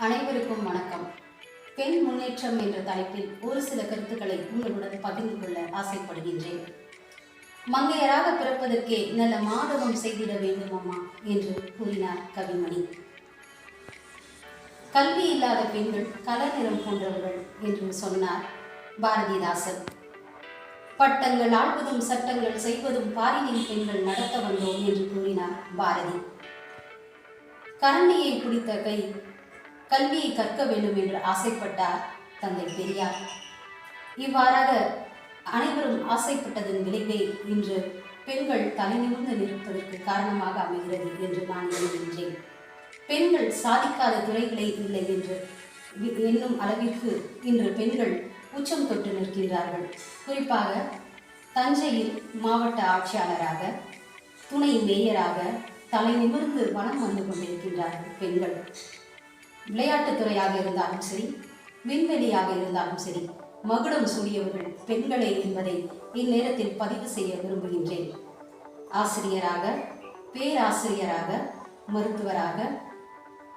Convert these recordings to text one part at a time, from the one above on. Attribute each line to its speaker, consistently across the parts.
Speaker 1: அனைவருக்கும் வணக்கம். பெண் முன்னேற்றம் என்ற தலைப்பில் ஒரு சில கருத்துக்களை உங்களுடன் பகிர்ந்து கொள்ள ஆசைப்படுகின்றேன். மங்கையராக பிறப்பதற்கே நல்ல மாதவம் செய்திட வேண்டும் அம்மா என்று கூறினார் கவிமணி. கல்வி இல்லாத பெண்கள் கலநிறம் போன்றவர்கள் என்று சொன்னார் பாரதிதாசன். பட்டங்கள் ஆழ்வதும் சட்டங்கள் செய்வதும் பாரினின் பெண்கள் நடத்த வந்தோம் என்று கூறினார் பாரதி. கரண்டியை பிடித்த கை கல்வியை கற்க வேண்டும் என்று ஆசைப்பட்டார் தந்தை பெரியார். இவ்வாறாக அனைவரும் ஆசைப்பட்டதன் விளைவே இன்று பெண்கள் தலை நிமிர்ந்து நிற்பதற்கு காரணமாக அமைகிறது என்று நான் எண்ணுகின்றேன். பெண்கள் சாதிக்காத துறைகளே இல்லை என்று எண்ணும் அளவிற்கு இன்று பெண்கள் உச்சம் தொட்டு நிற்கின்றார்கள். குறிப்பாக தஞ்சையில் மாவட்ட ஆட்சியாளராக, துணை மேயராக தலை நிமிர்ந்து வனம் வந்து கொண்டிருக்கின்றார்கள் பெண்கள். விளையாட்டுத்துறையாக இருந்தாலும் சரி, விண்வெளியாக இருந்தாலும் சரி, மகுடம் சூடியவர்கள் பெண்களே என்பதை இந்நேரத்தில் பதிவு செய்ய விரும்புகின்றேன். ஆசிரியராக, பேராசிரியராக, மருத்துவராக,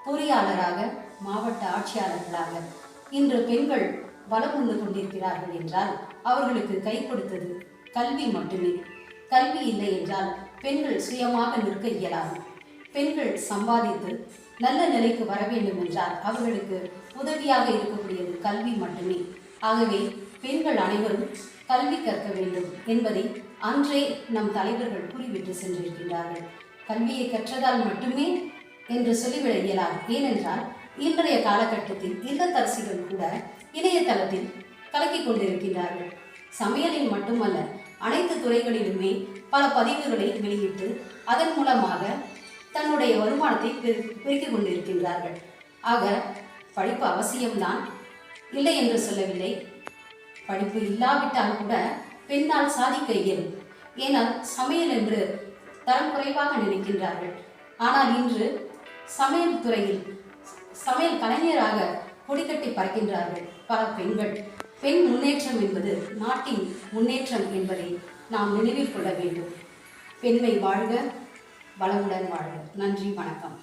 Speaker 1: பொறியாளராக, மாவட்ட ஆட்சியாளர்களாக இன்று பெண்கள் வலம் வந்து கொண்டிருக்கிறார்கள் என்றால் அவர்களுக்கு கை கொடுத்தது கல்வி மட்டுமே. கல்வி இல்லை என்றால் பெண்கள் சுயமாக நிற்க இயலாது. பெண்கள் சம்பாதித்து நல்ல நிலைக்கு வர வேண்டும் என்றால் அவர்களுக்கு உதவியாக இருக்கக்கூடியது கல்வி மட்டுமே. ஆகவே பெண்கள் அனைவரும் கல்வி கற்க வேண்டும் என்பதை அன்றே நம் தலைவர்கள் கூறிவிட்டு சென்றிருக்கின்றார்கள். கல்வியை கற்றதால் மட்டுமே என்று சொல்லிவிட இயலாது. ஏனென்றால் இன்றைய காலகட்டத்தில் இல்லத்தரசிகள் கூட இணையதளத்தில் கலக்கிக் கொண்டிருக்கின்றார்கள். சமையலில் மட்டுமல்ல, அனைத்து துறைகளிலுமே பல பதிவுகளை வெளியிட்டு அதன் மூலமாக தன்னுடைய வருமானத்தை பெருக்கிக் கொண்டிருக்கின்றார்கள். ஆக படிப்பு அவசியம்தான், இல்லை என்று சொல்லவில்லை. படிப்பு இல்லாவிட்டால் கூட பெண்ணால் சாதிக்க இயலும். ஏனால் சமையல் என்று தரம் குறைவாக நினைக்கின்றார்கள். ஆனால் இன்று சமையல் துறையில் சமையல் கலைஞராக கொடிக்கட்டி பறக்கின்றார்கள் பல பெண்கள். பெண் முன்னேற்றம் என்பது நாட்டின் முன்னேற்றம் என்பதை நாம் நினைவில் கொள்ள வேண்டும். பெண்மை வாழ்க, வளமுடன் வாழ்க. நன்றி, வணக்கம்.